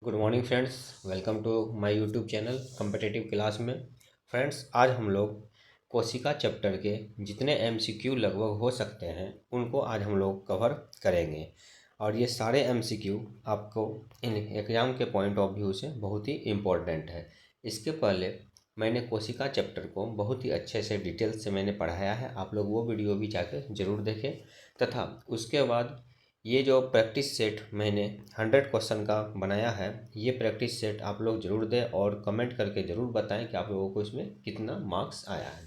Good morning friends. Welcome to my YouTube channel competitive class में। Friends, आज हम लोग कोशिका चैप्टर के जितने एमसीक्यू लगभग हो सकते हैं उनको आज हम लोग कवर करेंगे। और ये सारे एमसीक्यू आपको इन एग्ज़ाम के पॉइंट ऑफ व्यू से बहुत ही इम्पोर्टेंट है। इसके पहले मैंने कोशिका चैप्टर को बहुत ही अच्छे से डिटेल से मैंने पढ़ाया है, आप लोग वो वीडियो भी जाकर ज़रूर देखें। तथा उसके बाद ये जो प्रैक्टिस सेट मैंने 100 क्वेश्चन का बनाया है, ये प्रैक्टिस सेट आप लोग ज़रूर दें और कमेंट करके ज़रूर बताएं कि आप लोगों को इसमें कितना मार्क्स आया है।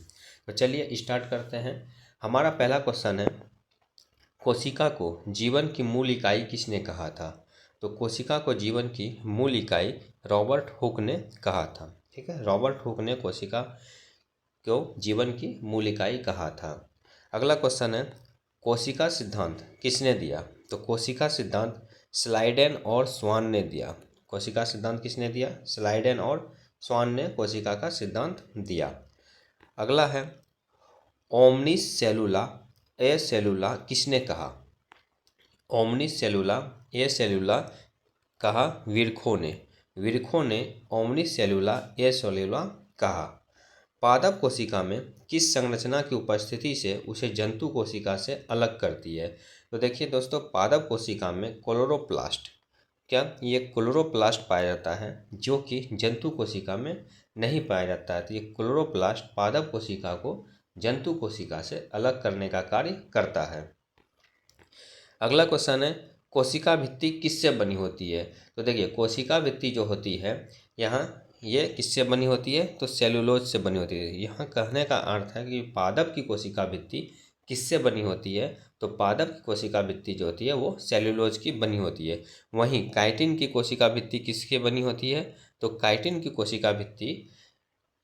तो चलिए स्टार्ट करते हैं। हमारा पहला क्वेश्चन है, कोशिका को जीवन की मूल इकाई किसने कहा था? तो कोशिका को जीवन की मूल इकाई रॉबर्ट हुक ने कहा था। ठीक है, रॉबर्ट हुक ने कोशिका को जीवन की मूल इकाई कहा था। अगला क्वेश्चन है, कोशिका सिद्धांत किसने दिया? तो कोशिका सिद्धांत स्लाइडेन और स्वान ने दिया। कोशिका सिद्धांत किसने दिया? स्लाइडेन और स्वान ने कोशिका का सिद्धांत दिया। अगला है, ओमनिस सेलुला ए सेलुला किसने कहा? ओमनिस सेलुला ए सेलुला कहा विरखो ने। विरखो ने ओमनिस सेलुला ए सेलुला कहा। पादप कोशिका में किस संरचना की उपस्थिति से उसे जंतु कोशिका से अलग करती है? तो देखिए दोस्तों, पादप कोशिका में क्लोरोप्लास्ट, क्या ये क्लोरोप्लास्ट पाया जाता है जो कि जंतु कोशिका में नहीं पाया जाता है। तो ये क्लोरोप्लास्ट पादप कोशिका को जंतु कोशिका से अलग करने का कार्य करता है। अगला क्वेश्चन है, कोशिका भित्ति किससे बनी होती है? तो देखिए, कोशिका भित्ति जो होती है यहाँ ये किससे बनी होती है? तो सेलुलोज से बनी होती है। यहाँ कहने का अर्थ है कि पादप की कोशिका भित्ति किससे बनी होती है? तो पादप की कोशिका भित्ति जो होती है वो सेलुलोज की बनी होती है। वहीं काइटिन की कोशिका भित्ति किसकी बनी होती है? तो काइटिन की कोशिका भित्ति,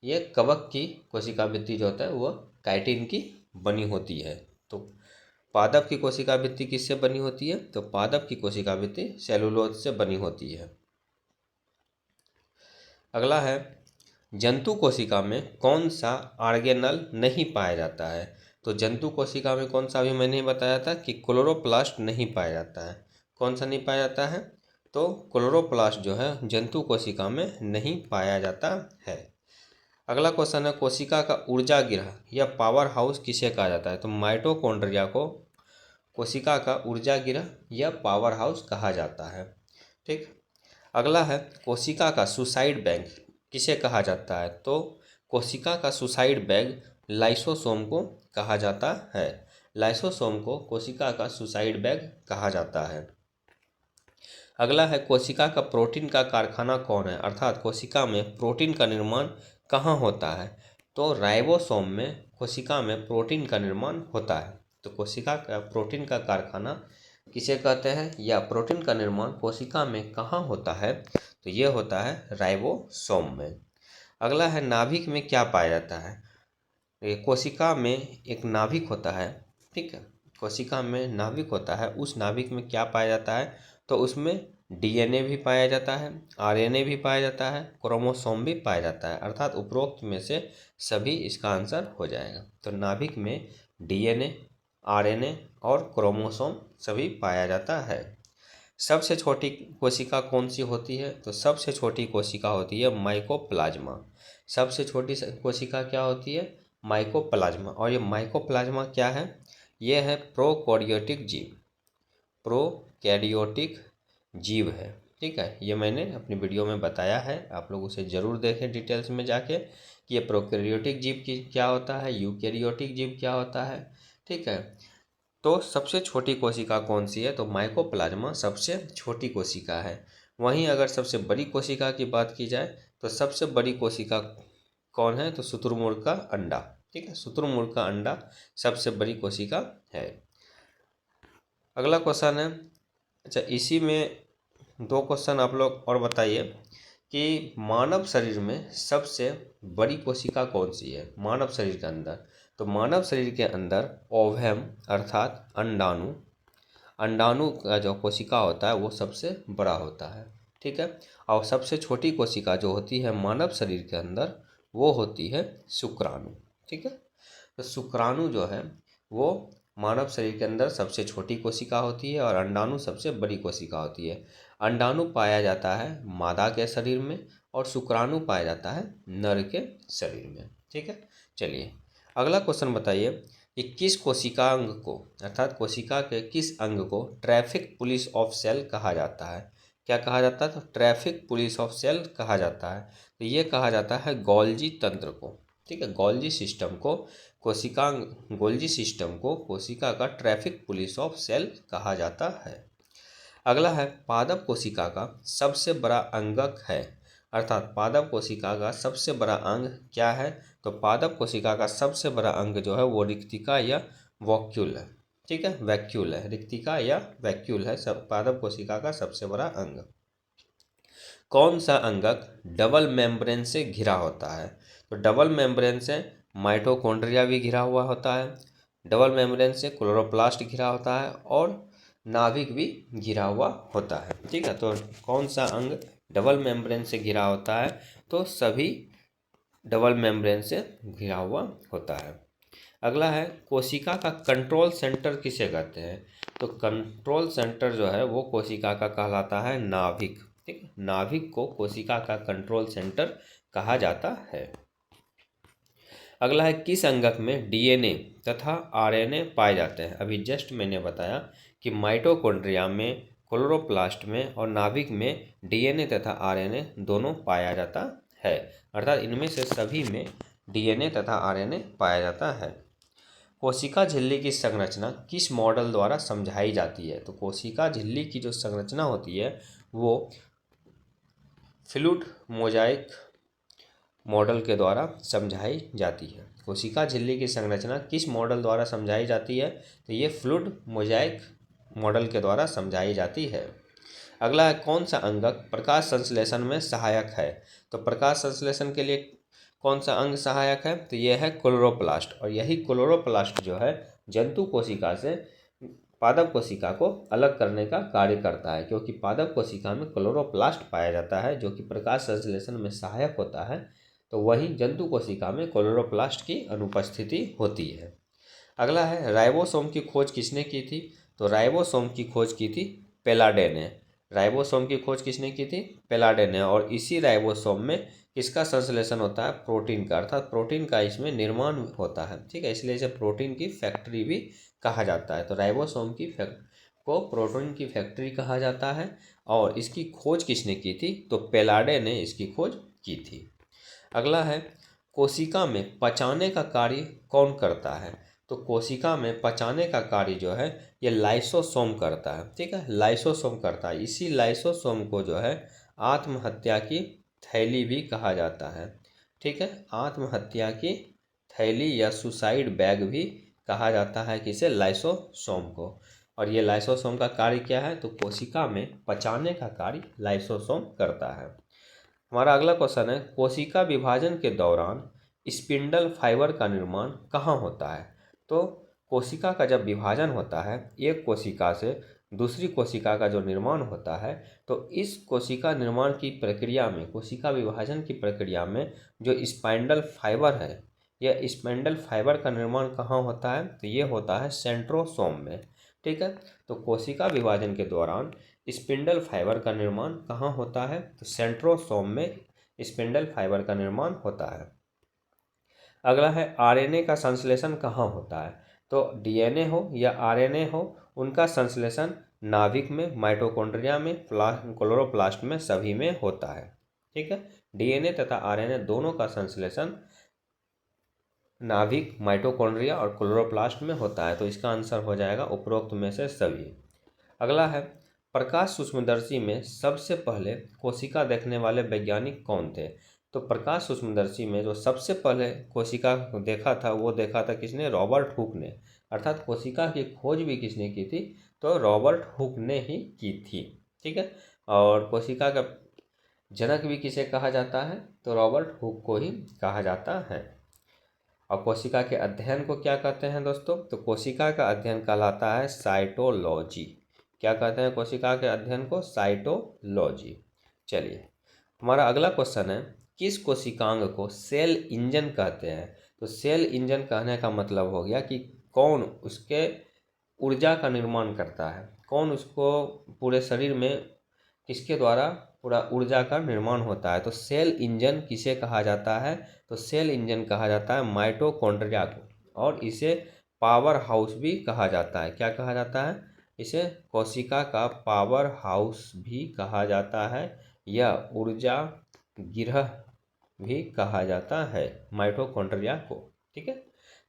ये कवक की कोशिका भित्ति जो होता है वो काइटिन की बनी होती है। तो पादप की कोशिका भित्ति किससे बनी होती है? तो पादप की कोशिका भित्ति सेलुलोज से बनी होती है। अगला है, जंतु कोशिका में कौन सा ऑर्गेनल नहीं पाया जाता है? तो जंतु कोशिका में कौन सा, अभी मैंने बताया था कि क्लोरोप्लास्ट नहीं पाया जाता है। कौन सा नहीं पाया जाता है? तो क्लोरोप्लास्ट जो है जंतु कोशिका में नहीं पाया जाता है। अगला क्वेश्चन है, कोशिका का ऊर्जा गृह या पावर हाउस किसे कहा जाता है? तो माइटोकॉन्ड्रिया को कोशिका का ऊर्जा गृह या पावर हाउस कहा जाता है। ठीक। अगला है, कोशिका का सुसाइड बैंक किसे कहा जाता है? तो कोशिका का सुसाइड बैग लाइसोसोम को कहा जाता है। लाइसोसोम को कोशिका का सुसाइड बैग कहा जाता है। अगला है, कोशिका का प्रोटीन का कारखाना कौन है? अर्थात कोशिका में प्रोटीन का निर्माण कहाँ होता है? तो राइबोसोम में कोशिका में प्रोटीन का निर्माण होता है। तो कोशिका का प्रोटीन का कारखाना किसे कहते हैं या प्रोटीन का निर्माण कोशिका में कहाँ होता है? तो ये होता है राइबोसोम में। अगला है, नाभिक में क्या पाया जाता है? कोशिका में एक नाभिक होता है। ठीक है, कोशिका में नाभिक होता है, उस नाभिक में क्या पाया जाता है? तो उसमें डीएनए भी पाया जाता है, आरएनए भी पाया जाता है, क्रोमोसोम भी पाया जाता है। अर्थात उपरोक्त में से सभी इसका आंसर हो जाएगा। तो नाभिक में डीएनए, आरएनए और क्रोमोसोम सभी पाया जाता है। सबसे छोटी कोशिका कौन सी होती है? तो सबसे छोटी कोशिका होती है माइकोप्लाज्मा। सबसे छोटी कोशिका क्या होती है? माइकोप्लाज्मा। और ये माइकोप्लाज्मा क्या है? ये है प्रोकैरियोटिक जीव। प्रोकैरियोटिक जीव है। ठीक है, ये मैंने अपनी वीडियो में बताया है, आप लोग उसे ज़रूर देखें डिटेल्स में जाके कि ये प्रोकैरियोटिक जीव की क्या होता है, यूकैरियोटिक जीव क्या होता है। ठीक है, तो सबसे छोटी कोशिका कौन सी है? तो माइकोप्लाज्मा सबसे छोटी कोशिका है। वहीं अगर सबसे बड़ी कोशिका की बात की जाए तो सबसे बड़ी कोशिका कौन है? तो शुतुरमुर्ग का अंडा। ठीक है, शुतुरमुर्ग का अंडा सबसे बड़ी कोशिका है। अगला क्वेश्चन है, अच्छा इसी में दो क्वेश्चन आप लोग और बताइए कि मानव शरीर में सबसे बड़ी कोशिका कौन सी है मानव शरीर के अंदर? तो मानव शरीर के अंदर ओवम अर्थात अंडाणु, अंडाणु का जो कोशिका होता है वो सबसे बड़ा होता है। ठीक है, और सबसे छोटी कोशिका जो होती है मानव शरीर के अंदर वो होती है शुक्राणु। ठीक है, तो शुक्राणु जो है वो मानव शरीर के अंदर सबसे छोटी कोशिका होती है और अंडाणु सबसे बड़ी कोशिका होती है। अंडाणु पाया जाता है मादा के शरीर में और शुक्राणु पाया जाता है नर के शरीर में। ठीक है, चलिए अगला क्वेश्चन बताइए कि किस कोशिका अंग को अर्थात कोशिका के किस अंग को ट्रैफिक पुलिस ऑफ सेल कहा जाता है। क्या कहा जाता है? तो ट्रैफिक पुलिस ऑफ सेल कहा जाता है। तो ये कहा जाता है गोल्जी तंत्र को। ठीक है, गोल्जी सिस्टम को गोल्जी सिस्टम को कोशिका का ट्रैफिक पुलिस ऑफ सेल कहा जाता है। अगला है पादप कोशिका का सबसे बड़ा अंगक है, अर्थात पादप कोशिका का सबसे बड़ा अंग क्या है? तो पादप कोशिका का सबसे बड़ा अंग जो है वो रिक्तिका या वैक्यूल है। ठीक है, वैक्यूल है, रिक्तिका या वैक्यूल है सब पादप कोशिका का सबसे बड़ा अंग। कौन सा अंगक डबल मेम्ब्रेन से घिरा होता है? तो डबल मेम्ब्रेन से माइटोकॉन्ड्रिया भी घिरा हुआ होता है, डबल मेम्ब्रेन से क्लोरोप्लास्ट घिरा होता है और नाभिक भी घिरा हुआ होता है। ठीक है, तो कौन सा अंग डबल मेम्ब्रेन से घिरा होता है? तो सभी डबल मेम्ब्रेन से घिरा हुआ होता है। अगला है कोशिका का कंट्रोल सेंटर किसे कहते हैं? तो कंट्रोल सेंटर जो है वो कोशिका का कहलाता है नाभिक। ठीक है, नाभिक को कोशिका का कंट्रोल सेंटर कहा जाता है। अगला है किस अंगक में डीएनए तथा आरएनए पाए जाते हैं? अभी जस्ट मैंने बताया कि माइटोकॉन्ड्रिया में, क्लोरोप्लास्ट में और नाभिक में डीएनए तथा आरएनए दोनों पाया जाता है, अर्थात इनमें से सभी में डीएनए तथा आरएनए पाया जाता है। कोशिका झिल्ली की संरचना किस मॉडल द्वारा समझाई जाती है? तो कोशिका झिल्ली की जो संरचना होती है वो फ्लूइड मोजाइक मॉडल के द्वारा समझाई जाती है। कोशिका झिल्ली की संरचना किस मॉडल द्वारा समझाई जाती है? तो ये फ्लूइड मोजाइक मॉडल के द्वारा समझाई जाती है। अगला है कौन सा अंगक प्रकाश संश्लेषण में सहायक है? तो प्रकाश संश्लेषण के लिए कौन सा अंग सहायक है? तो यह है क्लोरोप्लास्ट, और यही क्लोरोप्लास्ट जो है जंतु कोशिका से पादप कोशिका को अलग करने का कार्य करता है, क्योंकि पादप कोशिका में क्लोरोप्लास्ट पाया जाता है जो कि प्रकाश संश्लेषण में सहायक होता है, तो वहीं जंतु कोशिका में क्लोरोप्लास्ट की अनुपस्थिति होती है। अगला है राइबोसोम की खोज किसने की थी? तो राइबोसोम की खोज की थी पेलाडे ने। राइबोसोम की खोज किसने की थी? पेलाडे ने। और इसी राइबोसोम में किसका संश्लेषण होता है? प्रोटीन का, अर्थात प्रोटीन का इसमें निर्माण होता है। ठीक है, इसलिए इसे प्रोटीन की फैक्ट्री भी कहा जाता है। तो राइबोसोम की को प्रोटीन की फैक्ट्री कहा जाता है। और इसकी खोज किसने की थी? तो पेलाडे ने इसकी खोज की थी। अगला है कोशिका में पचाने का कार्य कौन करता है? तो कोशिका में पचाने का कार्य जो है ये लाइसोसोम करता है। ठीक है, लाइसोसोम करता है। इसी लाइसोसोम को जो है आत्महत्या की थैली भी कहा जाता है। ठीक है, आत्महत्या की थैली या सुसाइड बैग भी कहा जाता है किसे? लाइसोसोम को। और ये लाइसोसोम का कार्य क्या है? तो कोशिका में पचाने का कार्य लाइसोसोम करता है। हमारा अगला क्वेश्चन है कोशिका विभाजन के दौरान स्पिंडल फाइबर का निर्माण कहाँ होता है? तो कोशिका का जब विभाजन होता है एक कोशिका से दूसरी कोशिका का जो निर्माण होता है, तो इस कोशिका निर्माण की प्रक्रिया में, कोशिका विभाजन की प्रक्रिया में जो स्पाइंडल फाइबर है, यह स्पाइंडल फाइबर का निर्माण कहाँ होता है? तो ये होता है सेंट्रोसोम में। ठीक है, तो कोशिका विभाजन के दौरान स्पिंडल फाइबर का निर्माण कहाँ होता है? तो सेंट्रोसोम में स्पिंडल फाइबर का निर्माण होता है। अगला है आरएनए का संश्लेषण कहाँ होता है? तो डीएनए हो या आरएनए हो, उनका संश्लेषण नाभिक में, माइटोकॉन्ड्रिया में, क्लोरोप्लास्ट में, सभी में होता है। ठीक है, डीएनए तथा आरएनए दोनों का संश्लेषण नाभिक, माइटोकॉन्ड्रिया और क्लोरोप्लास्ट में होता है। तो इसका आंसर हो जाएगा उपरोक्त में से सभी। अगला है प्रकाश सूक्ष्मदर्शी में सबसे पहले कोशिका देखने वाले वैज्ञानिक कौन थे? तो प्रकाश सूक्ष्मदर्शी में जो सबसे पहले कोशिका को देखा था वो देखा था किसने? रॉबर्ट हुक ने। अर्थात कोशिका की खोज भी किसने की थी? तो रॉबर्ट हुक ने ही की थी। ठीक है, और कोशिका का जनक भी किसे कहा जाता है? तो रॉबर्ट हुक को ही कहा जाता है। और कोशिका के अध्ययन को क्या कहते हैं दोस्तों? तो कोशिका का अध्ययन कहलाता है साइटोलॉजी। क्या कहते हैं कोशिका के अध्ययन को? साइटोलॉजी। चलिए हमारा अगला क्वेश्चन है किस कोशिकांग को सेल इंजन कहते हैं? तो सेल इंजन कहने का मतलब हो गया कि कौन उसके ऊर्जा का निर्माण करता है, कौन उसको पूरे शरीर में किसके द्वारा पूरा ऊर्जा का निर्माण होता है। तो सेल इंजन किसे कहा जाता है, तो सेल इंजन कहा जाता है माइटोकॉन्ड्रिया को, और इसे पावर हाउस भी कहा जाता है। क्या कहा जाता है, इसे कोशिका का पावर हाउस भी कहा जाता है, या ऊर्जा गिरह भी कहा जाता है माइटोकॉन्ड्रिया को। ठीक है,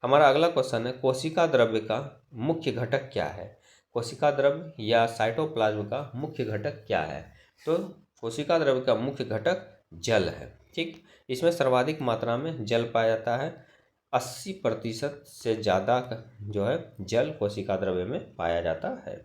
हमारा अगला क्वेश्चन है, कोशिका द्रव्य का मुख्य घटक क्या है। कोशिका द्रव्य या साइटोप्लाज्म का मुख्य घटक क्या है, तो कोशिका द्रव्य का मुख्य घटक जल है। ठीक, इसमें सर्वाधिक मात्रा में जल पाया जाता है, 80% से ज़्यादा जो है जल कोशिका द्रव्य में पाया जाता है।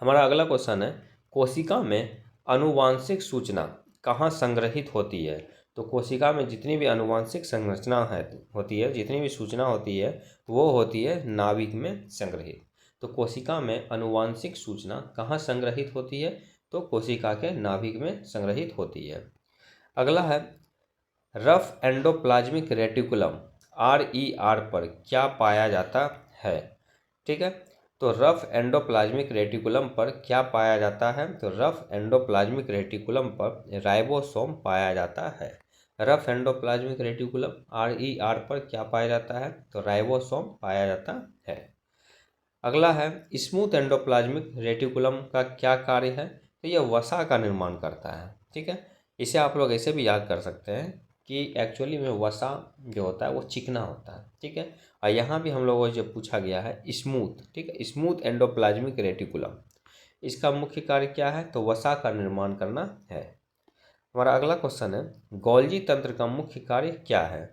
हमारा अगला क्वेश्चन है, कोशिका में आनुवांशिक सूचना कहाँ संग्रहित होती है। तो कोशिका में जितनी भी आनुवांशिक संरचना है होती है, जितनी भी सूचना होती है, वो होती है नाभिक में संग्रहित। तो कोशिका में आनुवांशिक सूचना कहाँ संग्रहित होती है, तो कोशिका के नाभिक में संग्रहित होती है। अगला है, रफ एंडोप्लाज्मिक रेटिकुलम RER पर क्या पाया जाता है। ठीक है, तो रफ एंडोप्लाज्मिक रेटिकुलम पर क्या पाया जाता है, तो रफ एंडोप्लाज्मिक रेटिकुलम पर राइबोसोम पाया जाता है। रफ एंडोप्लाज्मिक रेटिकुलम RER पर क्या पाया जाता है, तो राइबोसोम पाया जाता है। अगला है, स्मूथ एंडोप्लाज्मिक रेटिकुलम का क्या कार्य है, तो यह वसा का निर्माण करता है। ठीक है, इसे आप लोग ऐसे भी याद कर सकते हैं कि एक्चुअली में वसा जो होता है वो चिकना होता है। ठीक है, और यहाँ भी हम लोगों को जो पूछा गया है स्मूथ, ठीक है, स्मूथ एंडोप्लाज्मिक रेटिकुलम, इसका मुख्य कार्य क्या है, तो वसा का निर्माण करना है। हमारा अगला क्वेश्चन है, गोल्जी तंत्र का मुख्य कार्य क्या है।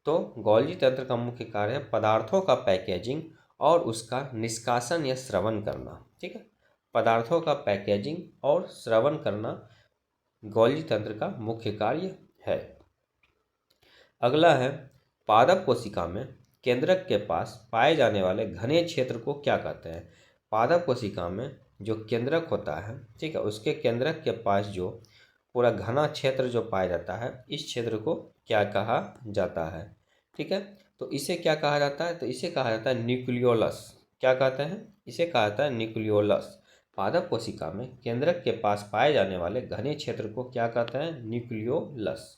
तो गोल्जी तंत्र का मुख्य कार्य है पदार्थों का पैकेजिंग और उसका निष्कासन या श्रवण करना। ठीक है, पदार्थों का पैकेजिंग और श्रवण करना गोल्जी तंत्र का मुख्य कार्य है। अगला है, पादप कोशिका में केंद्रक के पास पाए जाने वाले घने क्षेत्र को क्या कहते हैं। पादप कोशिका में जो केंद्रक होता है, ठीक है, उसके केंद्रक के पास जो पूरा घना क्षेत्र जो पाया जाता है, इस क्षेत्र को क्या कहा जाता है। ठीक है, तो इसे क्या कहा जाता है, तो इसे कहा जाता है न्यूक्लियोलस। क्या कहते हैं, इसे कहा जाता है न्यूक्लियोलस। पादप कोशिका में केंद्रक के पास पाए जाने वाले घने क्षेत्र को क्या कहते हैं, न्यूक्लियोलस।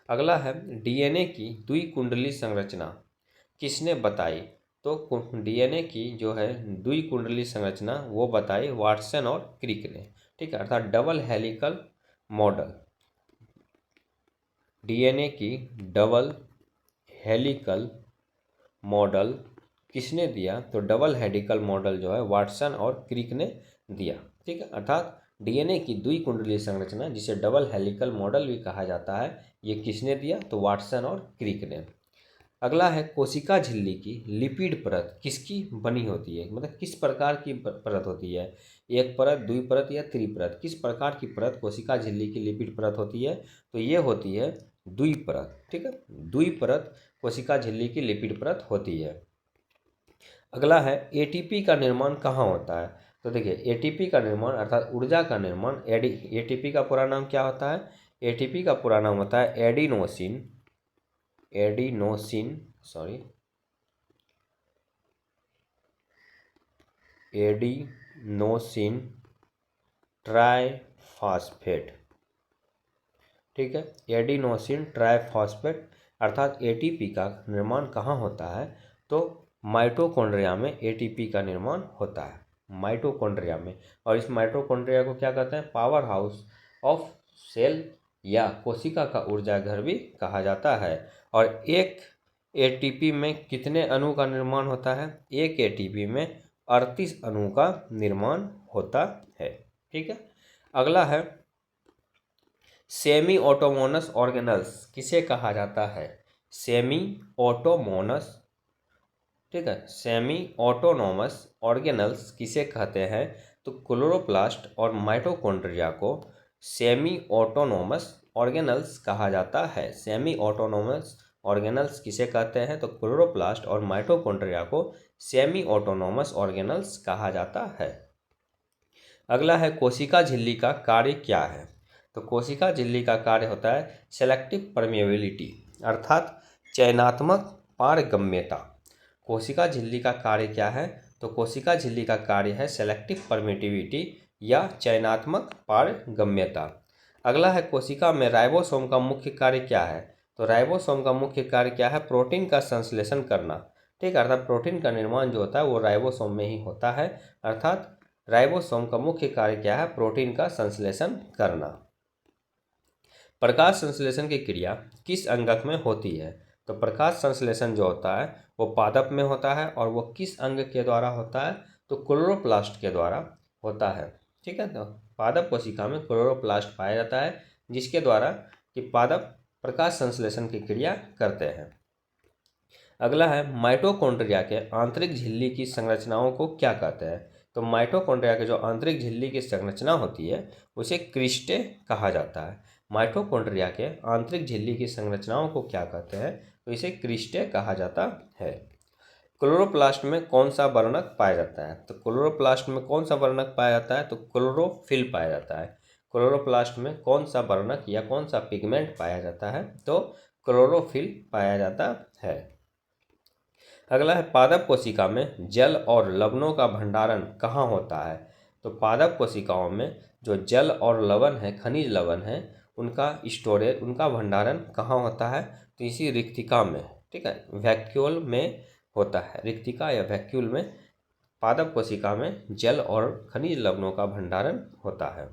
अगला है, डीएनए की द्विकुंडली संरचना किसने बताई। तो डीएनए की जो है द्विकुंडली संरचना वो बताई वाटसन और क्रिक ने। ठीक है, अर्थात डबल हेलिकल मॉडल, डीएनए की डबल हेलिकल मॉडल किसने दिया, तो डबल हेलिकल मॉडल जो है वाटसन और क्रिक ने दिया। ठीक है, अर्थात डीएनए की द्विकुंडलीय संरचना जिसे डबल हेलिकल मॉडल भी कहा जाता है, ये किसने दिया, तो वाटसन और क्रिक ने। अगला है, कोशिका झिल्ली की लिपिड परत किसकी बनी होती है, मतलब किस प्रकार की परत होती है, एक परत, द्विपरत या त्रिपरत, किस प्रकार की परत कोशिका झिल्ली की लिपिड परत होती है, तो ये होती है द्विपरत। ठीक है, द्विपरत कोशिका झिल्ली की लिपिड परत होती है। अगला है, एटीपी का निर्माण कहाँ होता है। तो देखिए, एटीपी का निर्माण अर्थात ऊर्जा का निर्माण, एटीपी का पूरा नाम क्या होता है, एटीपी का पूरा नाम होता है एडिनोसिन ट्राइफॉस्फेट। ठीक है, एडिनोसिन ट्राइफॉस्फेट अर्थात एटीपी का निर्माण कहाँ होता है, तो माइटोकॉन्ड्रिया में एटीपी का निर्माण होता है, माइटोकॉन्ड्रिया में। और इस माइटोकॉन्ड्रिया को क्या कहते हैं, पावर हाउस ऑफ सेल या कोशिका का ऊर्जा घर भी कहा जाता है। और एक एटीपी में कितने अणु का निर्माण होता है, एक एटीपी में 38 अणु का निर्माण होता है। ठीक है, अगला है, सेमी ऑटोनोमस ऑर्गेनल्स किसे कहा जाता है, सेमी ऑटोनोमस, ठीक है, सेमी ऑटोनोमस ऑर्गेनल्स किसे कहते हैं, तो क्लोरोप्लास्ट और माइटोकॉन्ड्रिया को सेमी ऑटोनोमस ऑर्गेनल्स कहा जाता है। सेमी ऑटोनोमस ऑर्गेनल्स किसे कहते हैं, तो क्लोरोप्लास्ट और माइटोकॉन्ड्रिया को सेमी ऑटोनोमस ऑर्गेनल्स कहा जाता है। अगला है, कोशिका झिल्ली का कार्य क्या है। तो कोशिका झिल्ली का कार्य होता है सेलेक्टिव परमेबिलिटी अर्थात चयनात्मक पारगम्यता। कोशिका झिल्ली का कार्य क्या है, तो कोशिका झिल्ली का कार्य है सेलेक्टिव परमिटिविटी या चयनात्मक पारगम्यता। अगला है कोशिका में राइबोसोम का मुख्य कार्य क्या है। तो राइबोसोम का मुख्य कार्य क्या है, प्रोटीन का संश्लेषण करना। ठीक है, अर्थात प्रोटीन का निर्माण जो होता है वो राइबोसोम में ही होता है। अर्थात राइबोसोम का मुख्य कार्य क्या है, प्रोटीन का संश्लेषण करना। प्रकाश संश्लेषण की क्रिया किस अंगक में होती है। तो प्रकाश संश्लेषण जो होता है वो पादप में होता है, और वो किस अंग के द्वारा होता है, तो क्लोरोप्लास्ट के द्वारा होता है। ठीक है, तो पादप कोशिका में क्लोरोप्लास्ट पाया जाता है, जिसके द्वारा कि पादप प्रकाश संश्लेषण की क्रिया करते हैं। अगला है माइटोकॉन्ड्रिया के आंतरिक झिल्ली की संरचनाओं को क्या कहते हैं। तो माइटोकॉन्ड्रिया के जो आंतरिक झिल्ली की संरचना होती है उसे क्रिस्टे कहा जाता है। माइटोकॉन्ड्रिया के आंतरिक झिल्ली की संरचनाओं को क्या कहते हैं, तो इसे क्रिस्टे कहा जाता है। क्लोरोप्लास्ट में कौन सा वर्णक पाया जाता है। तो क्लोरोप्लास्ट में कौन सा वर्णक पाया जाता है, तो क्लोरोफिल पाया जाता है। क्लोरोप्लास्ट में कौन सा वर्णक या कौन सा पिगमेंट पाया जाता है, तो क्लोरोफिल पाया जाता है। अगला है पादप कोशिका में जल और लवणों का भंडारण कहाँ होता है। तो पादप कोशिकाओं में जो जल और लवण है, खनिज लवण है, उनका स्टोरेज, उनका भंडारण कहाँ होता है, तो इसी रिक्तिका में। ठीक है, वैक्यूल में होता है। रिक्तिका या वैक्यूल में पादप कोशिका में जल और खनिज लवणों का भंडारण होता है।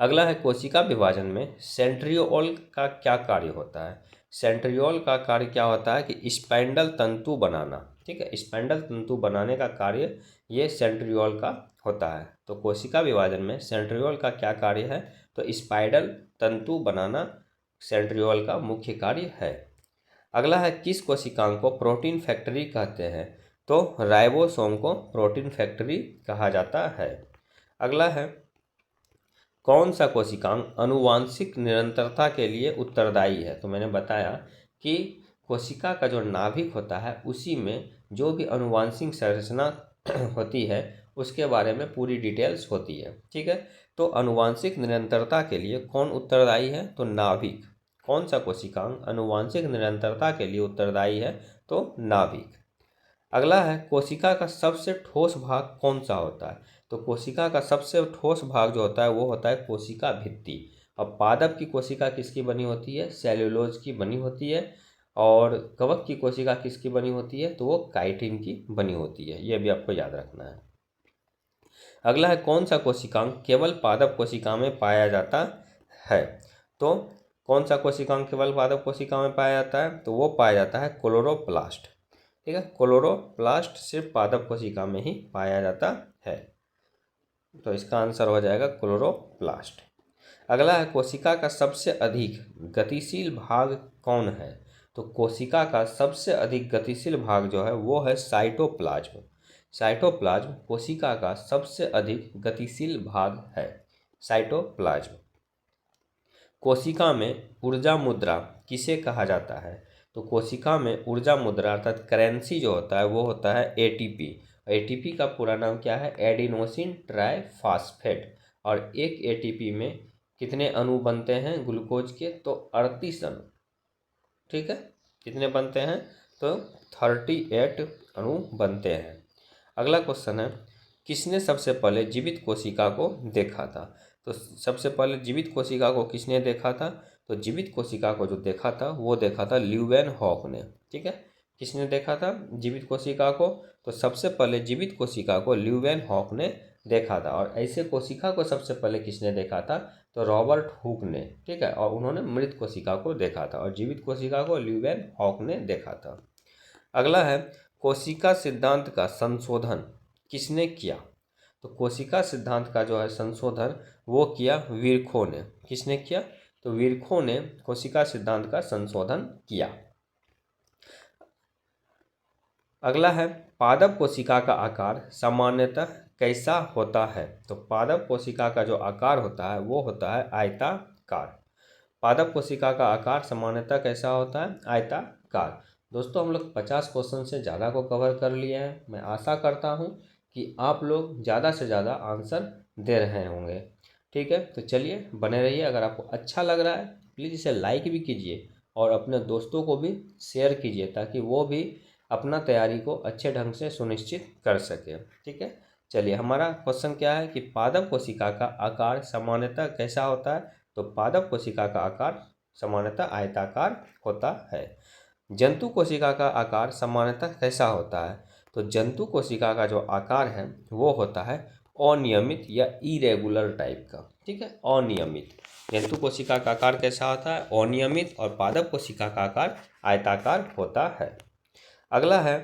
अगला है कोशिका विभाजन में सेंट्रियोल का क्या कार्य होता है। सेंट्रियोल का कार्य क्या होता है कि स्पाइंडल तंतु बनाना। ठीक है, स्पाइंडल तंतु बनाने का कार्य ये सेंट्रियोल का होता है। तो कोशिका विभाजन में सेंट्रियोल का क्या कार्य है, तो स्पाइंडल तंतु बनाना सेंट्रियोल का मुख्य कार्य है। अगला है किस कोशिकांग को प्रोटीन फैक्ट्री कहते हैं। तो राइबोसोम को प्रोटीन फैक्ट्री कहा जाता है। अगला है कौन सा कोशिकांग आनुवांशिक निरंतरता के लिए उत्तरदायी है। तो मैंने बताया कि कोशिका का जो नाभिक होता है उसी में जो भी आनुवांशिक संरचना होती है उसके बारे में पूरी डिटेल्स होती है। ठीक है, तो आनुवांशिक निरंतरता के लिए कौन उत्तरदायी है, तो नाभिक। कौन सा कोशिकांग आनुवांशिक निरंतरता के लिए उत्तरदायी है, तो नाभिक। अगला है कोशिका का सबसे ठोस भाग कौन सा होता है। तो कोशिका का सबसे ठोस भाग जो होता है वो होता है कोशिका भित्ति। अब पादप की कोशिका किसकी बनी होती है, सेल्यूलोज की बनी होती है। और कवक की कोशिका किसकी बनी होती है, तो वो काइटिन की बनी होती है। ये भी आपको याद रखना है। अगला है कौन सा कोशिकांग केवल पादप कोशिका में पाया जाता है। तो कौन सा कोशिकांग केवल पादप कोशिका में पाया जाता है, तो वो पाया जाता है क्लोरोप्लास्ट। ठीक है, क्लोरोप्लास्ट सिर्फ पादप कोशिका में ही पाया जाता है। तो इसका आंसर हो जाएगा क्लोरोप्लास्ट। अगला है कोशिका का सबसे अधिक गतिशील भाग कौन है। तो कोशिका का सबसे अधिक गतिशील भाग जो है वो है साइटोप्लाज्म। साइटोप्लाज्म कोशिका का सबसे अधिक गतिशील भाग है, साइटोप्लाज्म। कोशिका में ऊर्जा मुद्रा किसे कहा जाता है। तो कोशिका में ऊर्जा मुद्रा अर्थात करेंसी जो होता है वो होता है एटीपी। एटीपी का पूरा नाम क्या है, एडिनोसिन ट्राइफॉस्फेट। और एक एटीपी में कितने अणु बनते हैं ग्लूकोज के, तो 38 अणु। ठीक है, कितने बनते हैं, तो 38 अणु बनते हैं। अगला क्वेश्चन है किसने सबसे पहले जीवित कोशिका को देखा था। तो सबसे पहले जीवित कोशिका को किसने देखा था, तो जीवित कोशिका को जो देखा था वो देखा था ल्यूवेनहॉक ने। ठीक है, किसने देखा था जीवित कोशिका को, तो सबसे पहले जीवित कोशिका को ल्यूवेनहॉक ने देखा था। और ऐसे कोशिका को सबसे पहले किसने देखा था, तो रॉबर्ट हुक ने। ठीक है, और उन्होंने मृत कोशिका को देखा था, और जीवित कोशिका को ल्यूवेनहॉक ने देखा था। अगला है कोशिका सिद्धांत का संशोधन किसने किया। तो कोशिका सिद्धांत का जो है संशोधन वो किया विरखो ने। किसने किया, तो विरखो ने कोशिका सिद्धांत का संशोधन किया। अगला है पादप कोशिका का आकार सामान्यतः कैसा होता है। तो पादप कोशिका का जो आकार होता है वो होता है आयताकार। पादप कोशिका का आकार सामान्यतः कैसा होता है, आयताकार। दोस्तों हम लोग 50 क्वेश्चन से ज़्यादा को कवर कर लिए हैं। मैं आशा करता हूँ कि आप लोग ज़्यादा से ज़्यादा आंसर दे रहे होंगे। ठीक है, तो चलिए बने रहिए। अगर आपको अच्छा लग रहा है प्लीज़ इसे लाइक भी कीजिए और अपने दोस्तों को भी शेयर कीजिए ताकि वो भी अपना तैयारी को अच्छे ढंग से सुनिश्चित कर सके। ठीक है, चलिए, हमारा क्वेश्चन क्या है कि पादप कोशिका का आकार सामान्यतः कैसा होता है। तो पादप कोशिका का आकार सामान्यतः आयताकार होता है। जंतु कोशिका का आकार सामान्यतः कैसा होता है। तो जंतु कोशिका का जो आकार है वो होता है अनियमित या इरेगुलर टाइप का। ठीक है, अनियमित। जंतु कोशिका का आकार कैसा होता है, अनियमित, और पादप कोशिका का आकार आयताकार होता है। अगला है,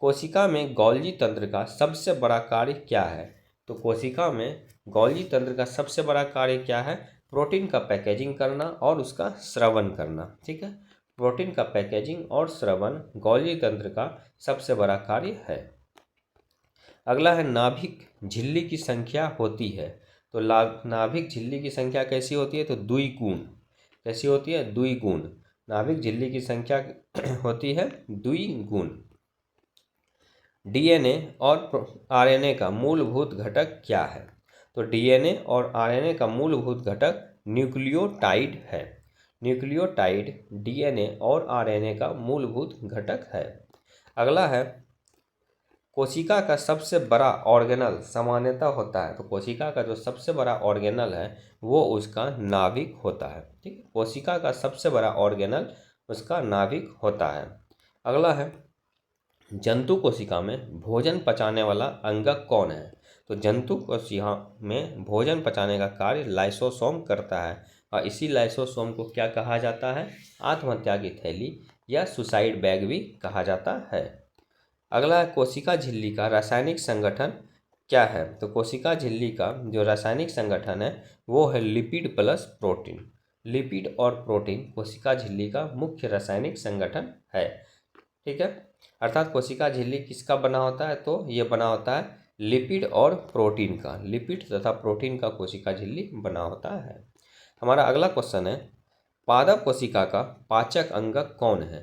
कोशिका में गोल्जी तंत्र का सबसे बड़ा कार्य क्या है। तो कोशिका में गोल्जी तंत्र का सबसे बड़ा कार्य क्या है, प्रोटीन का पैकेजिंग करना और उसका स्रवण करना। ठीक है, प्रोटीन का पैकेजिंग और स्रवण गोल्जी तंत्र का सबसे बड़ा कार्य है। अगला है, नाभिक झिल्ली की संख्या होती है। तो नाभिक झिल्ली की संख्या कैसी होती है, तो द्विगुण। कैसी होती है, द्विगुण। नाभिक झिल्ली की संख्या होती है द्विगुण। डीएनए और आरएनए का मूलभूत घटक क्या है। तो डीएनए और आरएनए का मूलभूत घटक न्यूक्लियोटाइड है। न्यूक्लियोटाइड डीएनए और आरएनए का मूलभूत घटक है। अगला है, कोशिका का सबसे बड़ा ऑर्गेनल सामान्यतः होता है। तो कोशिका का जो सबसे बड़ा ऑर्गेनल है वो उसका नाभिक होता है। ठीक है, कोशिका का सबसे बड़ा ऑर्गेनल उसका नाभिक होता है। अगला है, जंतु कोशिका में भोजन पचाने वाला अंगक कौन है। तो जंतु कोशिका में भोजन पचाने का कार्य लाइसोसोम करता है, और इसी लाइसोसोम को क्या कहा जाता है, आत्महत्या की थैली या सुसाइड बैग भी कहा जाता है। अगला है, कोशिका झिल्ली का रासायनिक संगठन क्या है। तो कोशिका झिल्ली का जो रासायनिक संगठन है वो है लिपिड प्लस प्रोटीन। लिपिड और प्रोटीन कोशिका झिल्ली का मुख्य रासायनिक संगठन है। ठीक है, अर्थात कोशिका झिल्ली किसका बना होता है, तो ये बना होता है लिपिड और प्रोटीन का। लिपिड तथा प्रोटीन का कोशिका झिल्ली बना होता है। हमारा अगला क्वेश्चन है, पादप कोशिका का पाचक अंगक कौन है।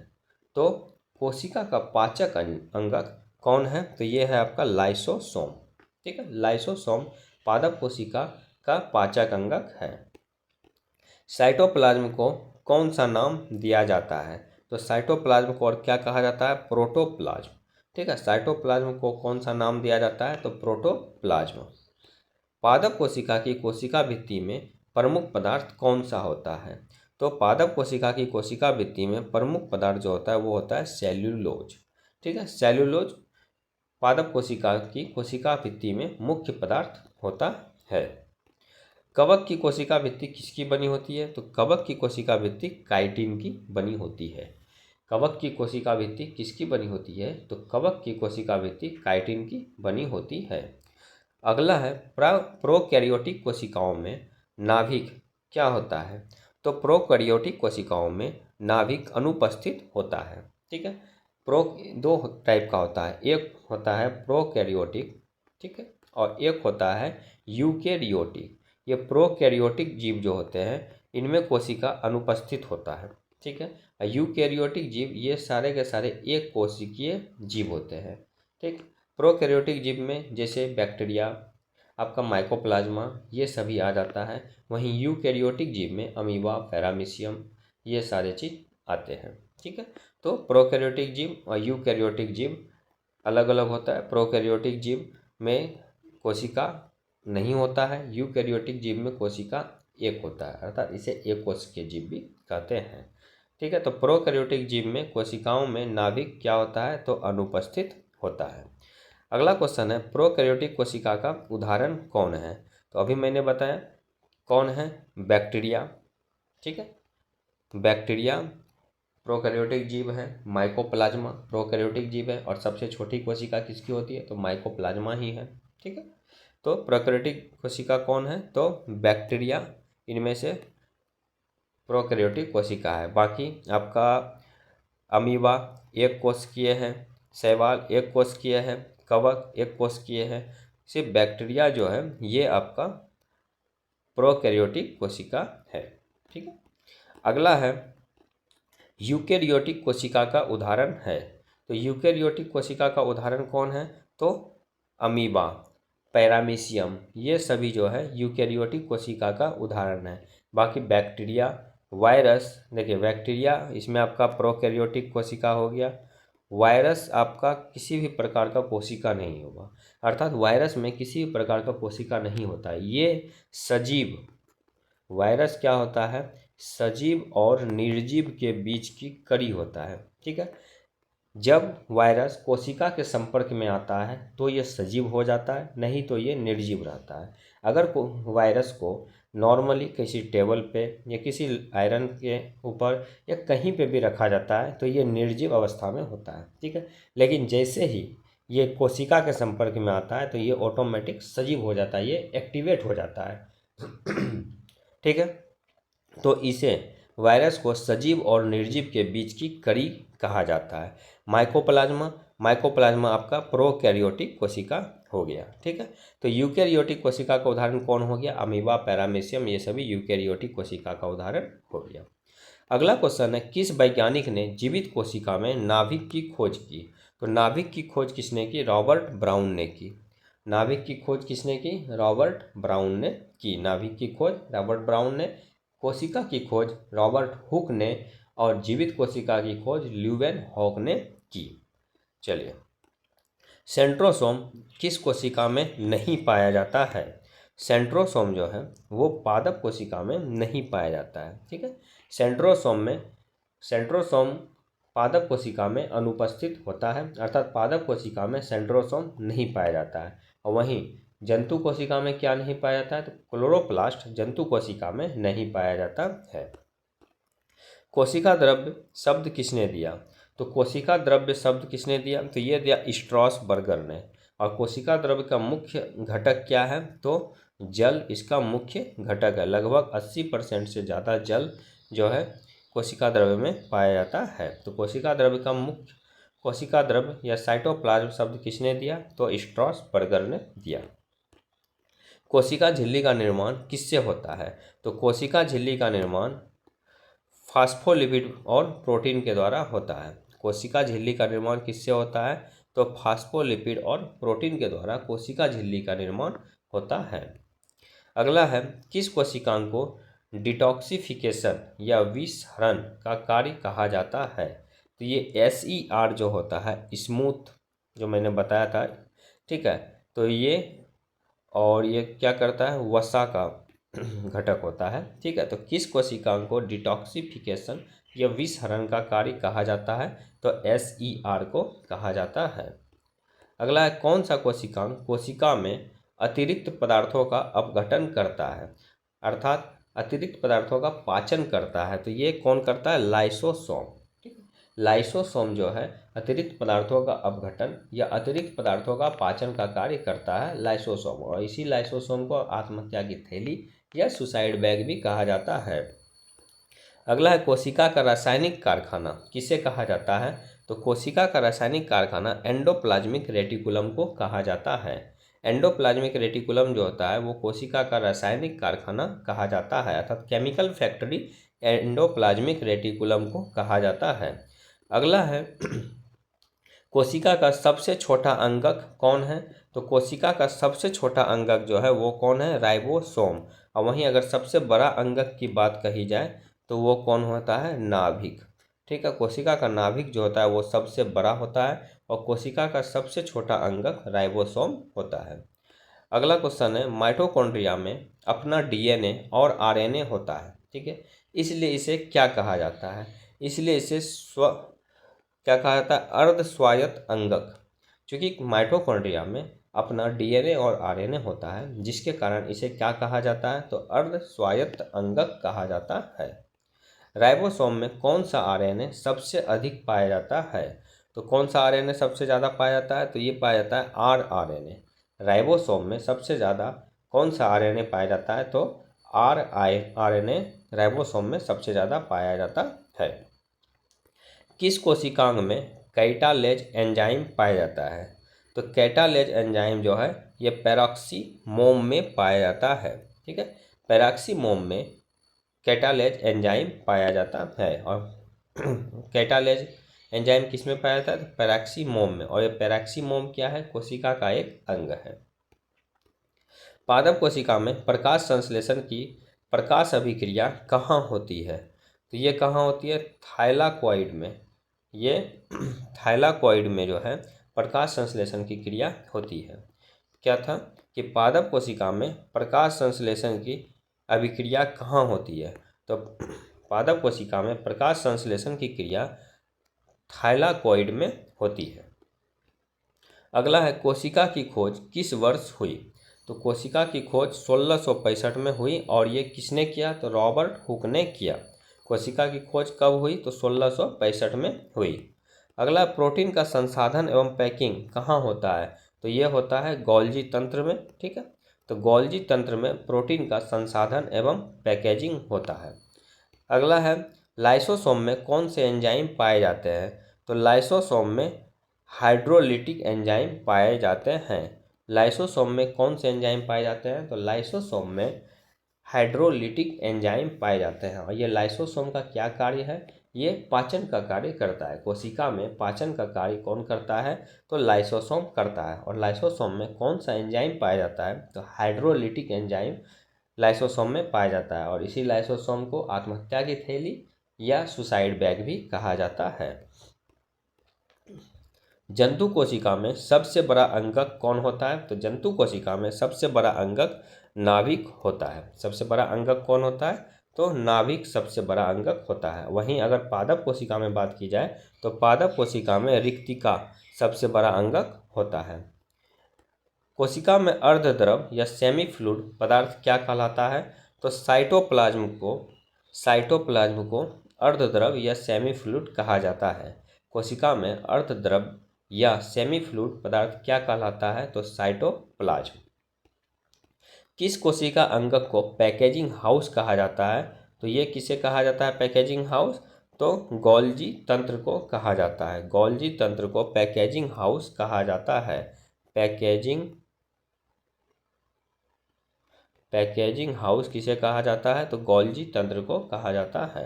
तो कोशिका का पाचक अंगक कौन है, तो ये है आपका लाइसोसोम। ठीक है, लाइसोसोम पादप कोशिका का पाचक अंगक है। साइटोप्लाज्म को कौन सा नाम दिया जाता है। तो साइटोप्लाज्म को और क्या कहा जाता है, प्रोटोप्लाज्म। ठीक है, साइटोप्लाज्म को कौन सा नाम दिया जाता है, तो प्रोटोप्लाज्म। पादप कोशिका की कोशिका भित्ति में प्रमुख पदार्थ कौन सा होता है। तो पादप कोशिका की कोशिका भित्ति में प्रमुख पदार्थ जो होता है वो होता है सेल्यूलोज। ठीक है, सेल्यूलोज पादप कोशिका की कोशिका भित्ति में मुख्य पदार्थ होता है। कवक की कोशिका भित्ति किसकी बनी होती है। तो कवक की कोशिका भित्ति काइटिन की बनी होती है। कवक की कोशिका भित्ति किसकी बनी होती है, तो कवक की कोशिका भित्ति काइटिन की बनी होती है। अगला है, प्रोकैरियोटिक कोशिकाओं में नाभिक क्या होता है। तो प्रोकैरियोटिक कोशिकाओं में नाभिक अनुपस्थित होता है। ठीक है, प्रो दो टाइप का होता है, एक होता है प्रोकैरियोटिक, ठीक है, और एक होता है यूकैरियोटिक। ये प्रोकैरियोटिक जीव जो होते हैं इनमें कोशिका अनुपस्थित होता है। ठीक है, यूकैरियोटिक जीव ये सारे के सारे एक कोशिकीय जीव होते हैं। ठीक, प्रोकैरियोटिक जीव में जैसे बैक्टीरिया, आपका माइकोप्लाज्मा, ये सभी आ जाता है। वहीं यूकैरियोटिक जीव में अमीबा, पैरामीशियम, ये सारे चीज़ आते हैं। ठीक है, तो प्रोकैरियोटिक जीव और यूकैरियोटिक जीव अलग अलग होता है। प्रोकैरियोटिक जीव में कोशिका नहीं होता है, यूकैरियोटिक जीव में कोशिका एक होता है, अर्थात इसे एक कोशिकीय जीव भी कहते हैं। ठीक है, तो प्रोकैरियोटिक जीव में कोशिकाओं में नाभिक क्या होता है, तो अनुपस्थित होता है। अगला क्वेश्चन है, प्रोकैरियोटिक कोशिका का उदाहरण कौन है। तो अभी मैंने बताया कौन है, बैक्टीरिया। ठीक है, बैक्टीरिया प्रोकैरियोटिक जीव है। माइकोप्लाज्मा प्रोकैरियोटिक जीव है, और सबसे छोटी कोशिका किसकी होती है, तो माइकोप्लाज्मा ही है। ठीक है, तो प्रोकैरियोटिक कोशिका कौन है, तो बैक्टीरिया इनमें से प्रोकैरियोटिक कोशिका है। बाकी आपका अमीबा एक कोशिकीय है, शैवाल एक कोशिकीय है, कवक एक कोशिकीय है। सिर्फ बैक्टीरिया जो है ये आपका प्रोकैरियोटिक कोशिका है। ठीक है, अगला है, यूकैरियोटिक कोशिका का उदाहरण है। तो यूकैरियोटिक कोशिका का उदाहरण कौन है, तो अमीबा, पैरामीशियम, ये सभी जो है यूकैरियोटिक कोशिका का उदाहरण है। बाकी बैक्टीरिया, वायरस, देखिए बैक्टीरिया इसमें आपका प्रोकैरियोटिक कोशिका हो गया, वायरस आपका किसी भी प्रकार का कोशिका नहीं होगा, अर्थात वायरस में किसी भी प्रकार का कोशिका नहीं होता है। ये सजीव वायरस क्या होता है, सजीव और निर्जीव के बीच की कड़ी होता है। ठीक है, जब वायरस कोशिका के संपर्क में आता है तो ये सजीव हो जाता है, नहीं तो ये निर्जीव रहता है। अगर वायरस को नॉर्मली किसी टेबल पे या किसी आयरन के ऊपर या कहीं पे भी रखा जाता है तो ये निर्जीव अवस्था में होता है। ठीक है, लेकिन जैसे ही ये कोशिका के संपर्क में आता है तो ये ऑटोमेटिक सजीव हो जाता है, ये एक्टिवेट हो जाता है। ठीक है, तो इसे वायरस को सजीव और निर्जीव के बीच की कड़ी कहा जाता है। माइकोप्लाज्मा आपका प्रोकैरियोटिक कोशिका हो गया। ठीक है, तो यूकैरियोटिक कोशिका का उदाहरण कौन हो गया, अमीबा, पैरामीशियम, ये सभी यूकैरियोटिक कोशिका का उदाहरण हो गया। अगला क्वेश्चन है, किस वैज्ञानिक ने जीवित कोशिका में नाभिक की खोज की। तो नाभिक की खोज किसने की, रॉबर्ट ब्राउन ने की। नाभिक की खोज किसने की, रॉबर्ट ब्राउन ने की। नाभिक की खोज रॉबर्ट ब्राउन ने, कोशिका की खोज रॉबर्ट हुक ने, और जीवित कोशिका की खोज ल्यूवेन हॉक ने की। चलिए, सेंट्रोसोम किस कोशिका में नहीं पाया जाता है। सेंट्रोसोम जो है वो पादप कोशिका में नहीं पाया जाता है। ठीक है, सेंट्रोसोम पादप कोशिका में अनुपस्थित होता है, अर्थात पादप कोशिका में सेंट्रोसोम नहीं पाया जाता है। और वहीं जंतु कोशिका में क्या नहीं पाया जाता है, तो क्लोरोप्लास्ट जंतु कोशिका में नहीं पाया जाता है। कोशिका द्रव्य शब्द किसने दिया। तो कोशिका द्रव्य शब्द किसने दिया, तो ये दिया स्ट्रॉसबर्गर ने। और कोशिका द्रव्य का मुख्य घटक क्या है, तो जल इसका मुख्य घटक है। लगभग 80% से ज़्यादा जल जो है कोशिका द्रव्य में पाया जाता है। तो कोशिका द्रव्य या साइटोप्लाज्म शब्द किसने दिया, तो स्ट्रॉसबर्गर ने दिया। कोशिका झिल्ली का निर्माण किससे होता है। तो कोशिका झिल्ली का निर्माण फास्फोलिपिड और प्रोटीन के द्वारा होता है। कोशिका झिल्ली का निर्माण किससे होता है, तो फास्फोलिपिड और प्रोटीन के द्वारा कोशिका झिल्ली का निर्माण होता है। अगला है, किस कोशिकांग को डिटॉक्सिफिकेशन या विषहरण का कार्य कहा जाता है। तो ये SER जो होता है, स्मूथ, जो मैंने बताया था। ठीक है, तो ये क्या करता है, वसा का घटक होता है। ठीक है, तो किस कोशिकांग को डिटॉक्सिफिकेशन या विषहरण का कार्य कहा जाता है, तो SER को कहा जाता है। अगला है, कौन सा कोशिकांग कोशिका में अतिरिक्त पदार्थों का अपघटन करता है, अर्थात अतिरिक्त पदार्थों का पाचन करता है। तो ये कौन करता है, लाइसोसोम। ठीक है, लाइसोसोम जो है अतिरिक्त पदार्थों का अपघटन या अतिरिक्त पदार्थों का पाचन का कार्य करता है, लाइसोसोम। और इसी लाइसोसोम को आत्महत्या की थैली या सुसाइड बैग भी कहा जाता है। अगला है, कोशिका का रासायनिक कारखाना किसे कहा जाता है। तो कोशिका का रासायनिक कारखाना एंडोप्लाज्मिक रेटिकुलम को कहा जाता है। एंडोप्लाज्मिक रेटिकुलम जो होता है वो कोशिका का रासायनिक कारखाना कहा जाता है, अर्थात केमिकल फैक्ट्री एंडोप्लाज्मिक रेटिकुलम को कहा जाता है। अगला है, कोशिका का सबसे छोटा अंगक कौन है। तो कोशिका का सबसे छोटा अंगक जो है वो कौन है, राइबोसोम। और वहीं अगर सबसे बड़ा अंगक की बात कही जाए तो वो कौन होता है, नाभिक। ठीक है, कोशिका का नाभिक जो होता है वो सबसे बड़ा होता है और कोशिका का सबसे छोटा अंगक राइबोसोम होता है। अगला क्वेश्चन है, माइटोकॉन्ड्रिया में अपना DNA और RNA होता है। ठीक है, इसलिए इसे क्या कहा जाता है, इसलिए इसे क्या कहा जाता है, अर्ध स्वायत्त अंगक। क्योंकि माइटोकॉन्ड्रिया में अपना DNA और RNA होता है, जिसके कारण इसे क्या कहा जाता है, तो अर्ध स्वायत्त अंगक कहा जाता है। राइबोसोम में कौन सा RNA सबसे अधिक पाया जाता है। तो कौन सा RNA सबसे ज़्यादा पाया जाता है, तो ये पाया जाता है rRNA। राइबोसोम में सबसे ज़्यादा कौन सा RNA पाया जाता है, तो rRNA राइबोसोम में सबसे ज़्यादा पाया जाता है। किस कोशिकांग में कैटालेज एंजाइम पाया जाता है। तो कैटालेज एंजाइम जो है ये पैराक्सीमोम में पाया जाता है। ठीक है, पैराक्सीमोम में कैटालेज एंजाइम पाया जाता है। और कैटालेज एंजाइम किस में पाया जाता है, तो पैराक्सीमोम में। और ये पैराक्सीमोम क्या है, कोशिका का एक अंग है। पादप कोशिका में प्रकाश संश्लेषण की प्रकाश अभिक्रिया कहाँ होती है। तो ये कहाँ होती है, थाइलाकॉइड में। ये थाइलाकॉइड में जो है प्रकाश संश्लेषण की क्रिया होती है। क्या था कि पादप कोशिका में प्रकाश संश्लेषण की अभिक्रिया कहाँ होती है? तो पादप कोशिका में प्रकाश संश्लेषण की क्रिया थाइलाकॉइड में होती है। अगला है कोशिका की खोज किस वर्ष हुई? तो कोशिका की खोज 1665 में हुई और ये किसने किया? तो रॉबर्ट हुक ने किया। कोशिका की खोज कब हुई? तो 1665 में हुई। अगला प्रोटीन का संसाधन एवं पैकिंग कहाँ होता है? तो ये होता है गोल्जी तंत्र में। ठीक है, तो गोल्जी तंत्र में प्रोटीन का संसाधन एवं पैकेजिंग होता है। अगला है लाइसोसोम में कौन से एंजाइम पाए जाते हैं? तो लाइसोसोम में हाइड्रोलिटिक एंजाइम पाए जाते हैं। लाइसोसोम में कौन से एंजाइम पाए जाते हैं? तो लाइसोसोम में हाइड्रोलिटिक एंजाइम पाए जाते हैं। और ये लाइसोसोम का क्या कार्य है? ये पाचन का कार्य करता है। कोशिका में पाचन का कार्य कौन करता है? तो लाइसोसोम करता है। और लाइसोसोम में कौन सा एंजाइम पाया जाता है? तो हाइड्रोलिटिक एंजाइम लाइसोसोम में पाया जाता है। और इसी लाइसोसोम को आत्महत्या की थैली या सुसाइड बैग भी कहा जाता है। जंतु कोशिका में सबसे बड़ा अंगक कौन होता है? तो जंतु कोशिका में सबसे बड़ा अंगक नाभिक होता है। सबसे बड़ा अंगक कौन होता है? तो नाभिक सबसे बड़ा अंगक होता है। वहीं अगर पादप कोशिका में बात की जाए तो पादप कोशिका में रिक्तिका सबसे बड़ा अंगक होता है। कोशिका में अर्धद्रव या सेमी फ्लूइड पदार्थ क्या कहलाता है? तो साइटोप्लाज्म को अर्धद्रव या सेमी फ्लूइड कहा जाता है। कोशिका में अर्धद्रव या सेमी फ्लूइड पदार्थ क्या कहलाता है? तो साइटोप्लाज्म। किस कोशिका अंगक को पैकेजिंग हाउस कहा जाता है? तो ये किसे कहा जाता है पैकेजिंग हाउस? तो गोल्जी तंत्र को कहा जाता है। गोल्जी तंत्र को पैकेजिंग हाउस कहा जाता है। पैकेजिंग हाउस किसे कहा जाता है? तो गोल्जी तंत्र को कहा जाता है।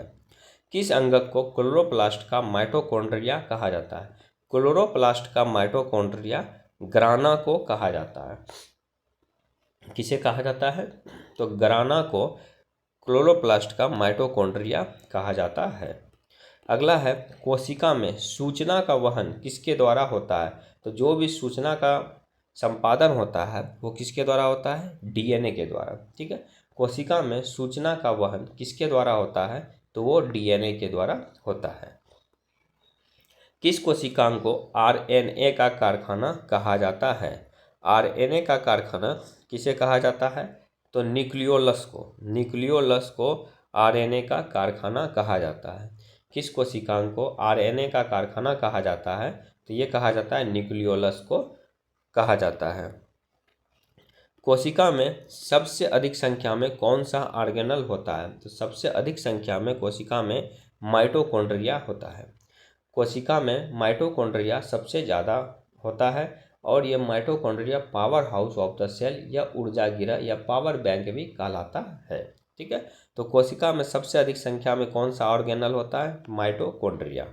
किस अंगक को क्लोरोप्लास्ट का माइटोकॉन्ड्रिया कहा जाता है? क्लोरोप्लास्ट का माइटोकॉन्ड्रिया ग्राना को कहा जाता है। किसे कहा जाता है? तो ग्राना को क्लोरोप्लास्ट का माइटोकॉन्ड्रिया कहा जाता है। अगला है कोशिका में सूचना का वहन किसके द्वारा होता है? तो जो भी सूचना का संपादन होता है वो किसके द्वारा होता है? डीएनए के द्वारा। ठीक है, कोशिका में सूचना का वहन किसके द्वारा होता है? तो वो डीएनए के द्वारा होता है। किस कोशिकांग को आरएनए का कारखाना कहा जाता है? आरएनए का कारखाना किसे कहा जाता है? तो न्यूक्लियोलस को आरएनए का कारखाना कहा जाता है। किस कोशिकांग को आरएनए का कारखाना कहा जाता है? तो ये कहा जाता है न्यूक्लियोलस को कहा जाता है। कोशिका में सबसे अधिक संख्या में कौन सा ऑर्गेनल होता है? तो सबसे अधिक संख्या में कोशिका में माइटोकॉन्ड्रिया होता है। कोशिका में माइटोकॉन्ड्रिया सबसे ज़्यादा होता है और ये mitochondria powerhouse of the cell या ऊर्जा गिरह या पावर बैंक भी कहलाता है। ठीक है, तो कोशिका में सबसे अधिक संख्या में कौन सा ऑर्गेनल होता है? माइटोकॉन्ड्रिया।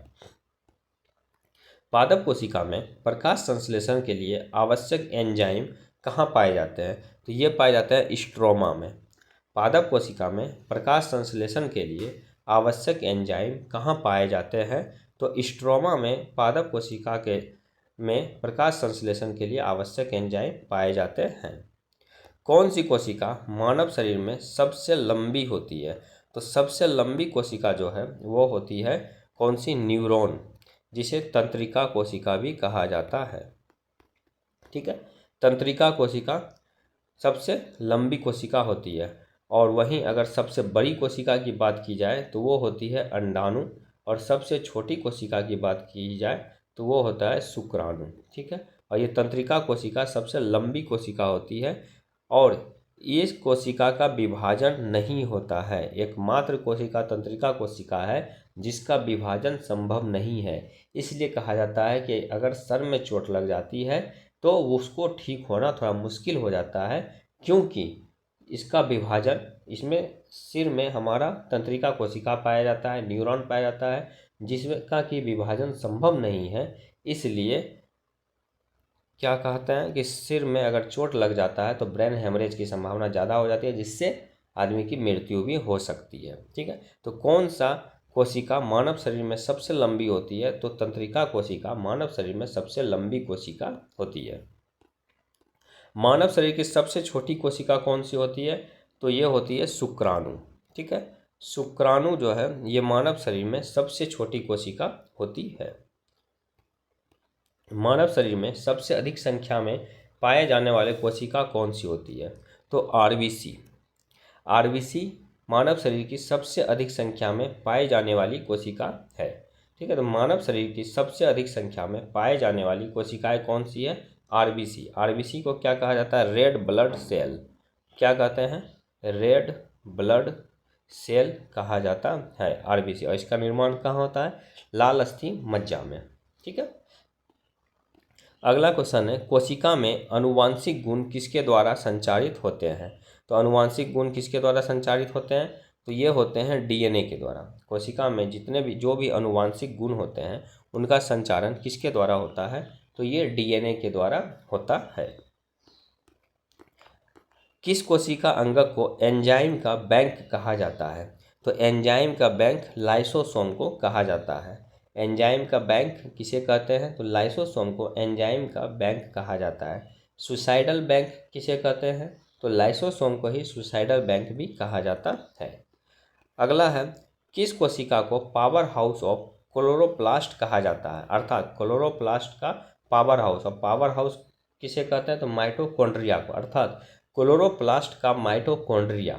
पादप कोशिका में प्रकाश संश्लेषण के लिए आवश्यक एंजाइम कहाँ पाए जाते हैं? तो ये पाए जाते हैं स्ट्रोमा में। पादप कोशिका में प्रकाश संश्लेषण के लिए आवश्यक एंजाइम कहाँ पाए जाते हैं? तो स्ट्रोमा में पादप कोशिका के में प्रकाश संश्लेषण के लिए आवश्यक एंजाइम पाए जाते हैं। कौन सी कोशिका मानव शरीर में सबसे लंबी होती है? तो सबसे लंबी कोशिका जो है वो होती है कौन सी? न्यूरॉन, जिसे तंत्रिका कोशिका भी कहा जाता है। ठीक है, तंत्रिका कोशिका सबसे लंबी कोशिका होती है। और वहीं अगर सबसे बड़ी कोशिका की बात की जाए तो वो होती है अंडाणु, और सबसे छोटी कोशिका की बात की जाए तो वो होता है शुक्राणु। ठीक है, और ये तंत्रिका कोशिका सबसे लंबी कोशिका होती है और इस कोशिका का विभाजन नहीं होता है। एकमात्र कोशिका तंत्रिका कोशिका है जिसका विभाजन संभव नहीं है। इसलिए कहा जाता है कि अगर सर में चोट लग जाती है तो उसको ठीक होना थोड़ा मुश्किल हो जाता है, क्योंकि इसका विभाजन, इसमें सिर में हमारा तंत्रिका कोशिका पाया जाता है, न्यूरॉन पाया जाता है, जिसका कि विभाजन संभव नहीं है। इसलिए क्या कहते हैं कि सिर में अगर चोट लग जाता है तो ब्रेन हेमरेज की संभावना ज़्यादा हो जाती है, जिससे आदमी की मृत्यु भी हो सकती है। ठीक है, तो कौन सा कोशिका मानव शरीर में सबसे लंबी होती है? तो तंत्रिका कोशिका मानव शरीर में सबसे लंबी कोशिका होती है। मानव शरीर की सबसे छोटी कोशिका कौन सी होती है? तो ये होती है शुक्राणु। ठीक है, शुक्राणु जो है ये मानव शरीर में सबसे छोटी कोशिका होती है। मानव शरीर में सबसे अधिक संख्या में पाए जाने वाले कोशिका कौन सी होती है? तो आरबीसी। आरबीसी मानव शरीर की सबसे अधिक संख्या में पाई जाने वाली कोशिका है। ठीक है, तो मानव शरीर की सबसे अधिक संख्या में पाए जाने वाली कोशिकाएं कौन सी है? आरबीसी। आरबीसी को क्या कहा जाता है? Red blood cell. क्या कहते हैं? रेड ब्लड सेल कहा जाता है आरबीसी। और इसका निर्माण कहाँ होता है? लाल अस्थि मज्जा में। ठीक है, अगला क्वेश्चन है, कोशिका में अनुवांशिक गुण किसके द्वारा संचारित होते हैं? तो अनुवांशिक गुण किसके द्वारा संचारित होते हैं? तो ये होते हैं डीएनए के द्वारा। कोशिका में जितने भी जो भी अनुवांशिक गुण होते हैं उनका संचारण किसके द्वारा होता है? तो ये डीएनए के द्वारा होता है। किस कोशिका अंगक को एंजाइम का बैंक कहा जाता है? तो एंजाइम का बैंक लाइसोसोम को कहा जाता है। एंजाइम का बैंक किसे कहते हैं? तो लाइसोसोम को एंजाइम का बैंक कहा जाता है। सुसाइडल बैंक किसे कहते हैं? तो लाइसोसोम को ही सुसाइडल बैंक भी कहा जाता है। अगला है, किस कोशिका को पावर हाउस ऑफ क्लोरोप्लास्ट कहा जाता है? अर्थात क्लोरोप्लास्ट का पावर हाउस। और पावर हाउस किसे कहते हैं? तो माइटोकॉन्ड्रिया को। अर्थात क्लोरोप्लास्ट का माइटोकॉन्ड्रिया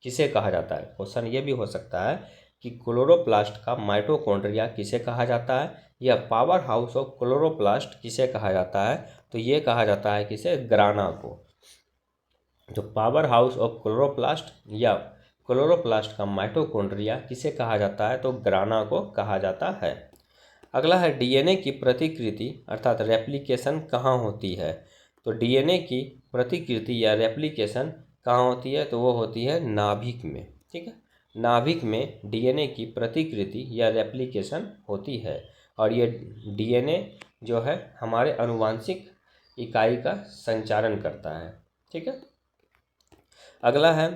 किसे कहा जाता है? क्वेश्चन ये भी हो सकता है कि क्लोरोप्लास्ट का माइटोकॉन्ड्रिया किसे कहा जाता है, या पावर हाउस ऑफ क्लोरोप्लास्ट किसे कहा जाता है? तो ये कहा जाता है किसे? ग्राना को। तो पावर हाउस ऑफ क्लोरोप्लास्ट या क्लोरोप्लास्ट का माइटोकॉन्ड्रिया किसे कहा जाता है? तो ग्राना को कहा जाता है। अगला है, डीएनए की प्रतिकृति अर्थात रेप्लिकेशन कहाँ होती है? तो डीएनए की प्रतिकृति या रेप्लिकेशन कहाँ होती है? तो वो होती है नाभिक में। ठीक है, नाभिक में डीएनए की प्रतिकृति या रेप्लिकेशन होती है। और ये डीएनए जो है हमारे आनुवांशिक इकाई का संचारण करता है। ठीक है, अगला है,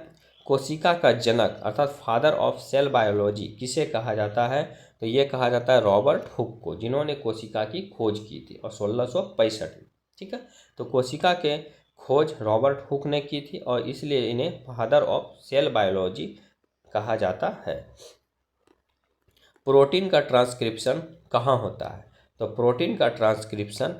कोशिका का जनक अर्थात फादर ऑफ सेल बायोलॉजी किसे कहा जाता है? तो ये कहा जाता है रॉबर्ट हुक को, जिन्होंने कोशिका की खोज की थी और 1665 में। ठीक है, तो कोशिका के खोज रॉबर्ट हुक ने की थी और इसलिए इन्हें फादर ऑफ सेल बायोलॉजी कहा जाता है। प्रोटीन का ट्रांसक्रिप्शन कहाँ होता है? तो प्रोटीन का ट्रांसक्रिप्शन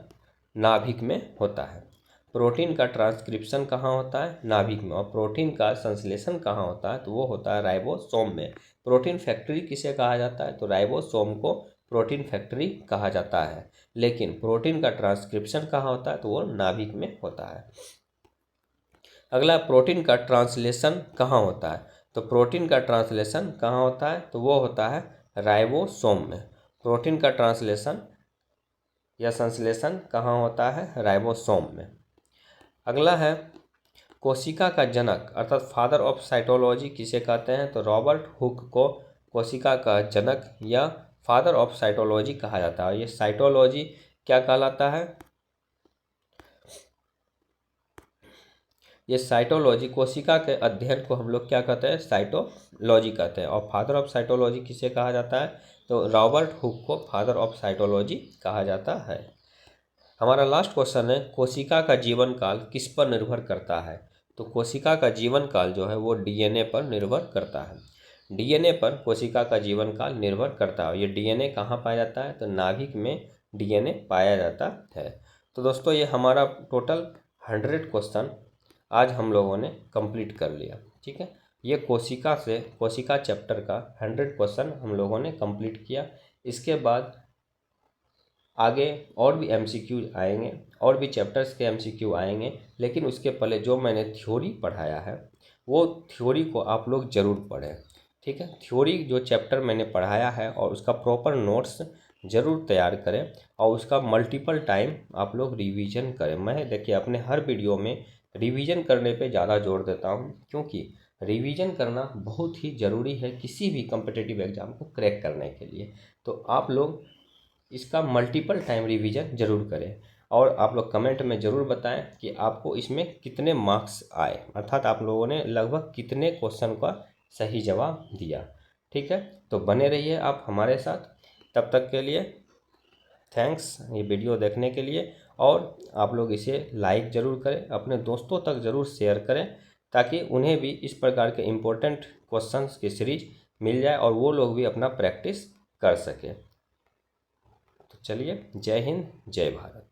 नाभिक में होता है। प्रोटीन का ट्रांसक्रिप्शन कहाँ होता है? नाभिक में। और प्रोटीन का संश्लेषण कहाँ होता है? तो वो होता है राइबोसोम में। प्रोटीन फैक्ट्री किसे कहा जाता है? तो राइबोसोम को प्रोटीन फैक्ट्री कहा जाता है। लेकिन प्रोटीन का ट्रांसक्रिप्शन कहाँ होता है? तो वो नाभिक में होता है। अगला, प्रोटीन का ट्रांसलेशन कहाँ होता है? तो प्रोटीन का ट्रांसलेशन कहाँ होता है? तो वो होता है राइबोसोम में। प्रोटीन का ट्रांसलेशन या संश्लेषण कहाँ होता है? राइबोसोम में। अगला है, कोशिका का जनक अर्थात फादर ऑफ साइटोलॉजी किसे कहते हैं? तो रॉबर्ट हुक को कोशिका का जनक या फादर ऑफ साइटोलॉजी कहा जाता है। ये साइटोलॉजी क्या कहलाता है? ये साइटोलॉजी कोशिका के अध्ययन को हम लोग क्या कहते हैं? साइटोलॉजी कहते हैं। और फादर ऑफ साइटोलॉजी किसे कहा जाता है? तो रॉबर्ट हुक को फादर ऑफ साइटोलॉजी कहा जाता है। हमारा लास्ट क्वेश्चन है, कोशिका का जीवन काल किस पर निर्भर करता है? तो कोशिका का जीवन काल जो है वो डीएनए पर निर्भर करता है। डीएनए पर कोशिका का जीवन काल निर्भर करता है। ये डीएनए कहाँ पाया जाता है? तो नाभिक में डीएनए पाया जाता है। तो दोस्तों ये हमारा टोटल 100 क्वेश्चन आज हम लोगों ने कंप्लीट कर लिया। ठीक है, ये कोशिका चैप्टर का 100 क्वेश्चन हम लोगों ने कंप्लीट किया। इसके बाद आगे और भी एमसीक्यू आएंगे, और भी चैप्टर्स के एमसीक्यू आएंगे, लेकिन उसके पहले जो मैंने थ्योरी पढ़ाया है वो थ्योरी को आप लोग ज़रूर पढ़ें। ठीक है, थ्योरी जो चैप्टर मैंने पढ़ाया है और उसका प्रॉपर नोट्स ज़रूर तैयार करें और उसका मल्टीपल टाइम आप लोग रिवीजन करें। मैं देखिए अपने हर वीडियो में रिवीजन करने पे ज़्यादा जोर देता हूँ, क्योंकि रिवीजन करना बहुत ही ज़रूरी है किसी भी कॉम्पिटिटिव एग्ज़ाम को क्रैक करने के लिए। तो आप लोग इसका मल्टीपल टाइम रिवीजन ज़रूर करें और आप लोग कमेंट में ज़रूर बताएं कि आपको इसमें कितने मार्क्स आए, अर्थात आप लोगों ने लगभग कितने क्वेश्चन का सही जवाब दिया। ठीक है, तो बने रहिए आप हमारे साथ। तब तक के लिए थैंक्स ये वीडियो देखने के लिए। और आप लोग इसे लाइक ज़रूर करें, अपने दोस्तों तक ज़रूर शेयर करें, ताकि उन्हें भी इस प्रकार के इम्पोर्टेंट क्वेश्चंस की सीरीज मिल जाए और वो लोग भी अपना प्रैक्टिस कर सकें। तो चलिए, जय हिंद, जय भारत।